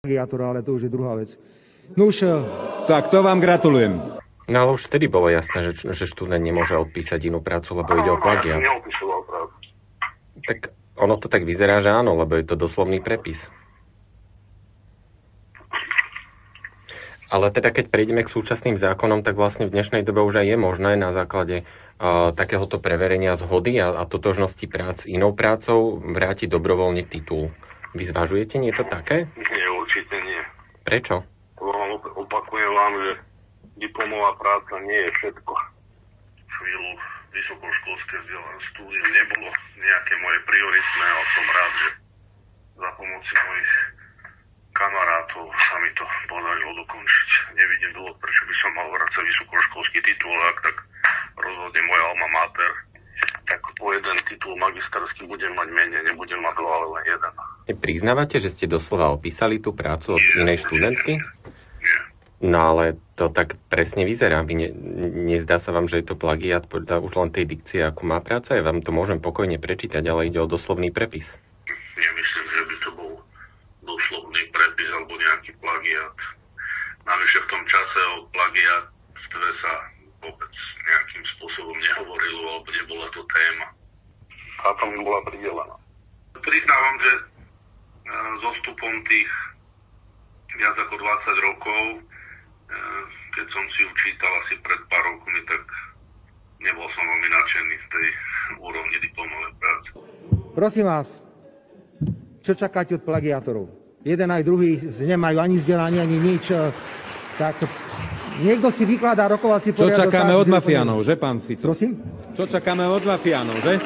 plagiátora, ale to už je druhá vec. No už... Tak, to vám gratulujem. No ale už vtedy bolo jasné, že študent nemôže odpísať inú prácu, lebo ide o plagiát. Neopísoval prácu. Tak ono to tak vyzerá, že áno, lebo je to doslovný prepis. Ale teda keď prejdeme k súčasným zákonom, tak vlastne v dnešnej dobe už aj je možné na základe takéhoto preverenia zhody a totožnosti prác s inou prácou vrátiť dobrovoľne titul. Vy zvažujete niečo také? Nie, určite nie. Prečo? Opakujem vám, že diplomová práca nie je všetko. Chvíľu vysokoškolské vzdelanie štúdium nebolo nejaké moje prioritné, ale som rád, že za pomoci mojich kamarátov sa mi to podarilo dokončiť. Nevidím dôvod, prečo by som mal vrácať vysokoškolský titul, ak tak rozhodne moja alma mater, tak po jeden titul magisterský budem mať menej, nebudem mať dva, ale len jeden. Priznávate, že ste doslova opísali tú prácu od inej študentky? No ale to tak presne vyzerá. Nezdá sa vám, že je to plagiát podľa už len tej dikcie, ako má práca? Ja vám to môžem pokojne prečítať, ale ide o doslovný prepis. Nemyslím, že by to bol doslovný prepis alebo nejaký plagiát. Navyše v tom čase o plagiátstve sa vôbec nejakým spôsobom nehovorilo, alebo nebola to téma. Táto mi bola pridelená. Priznávam, že so vstupom tých viac ako 20 rokov, keď som si učítal asi pred pár rokmi, tak nebol som veľmi nadšený z tej úrovne diplomovej práce. Prosím vás, čo čakáte od plagiátorov? Jeden aj druhý nemajú ani vzdelanie, ani nič. Tak niekto si vykladá rokovací poriadok. Čo čakáme od mafiánov, že pán Fico? Prosím? Čo čakáme od mafiánov, že?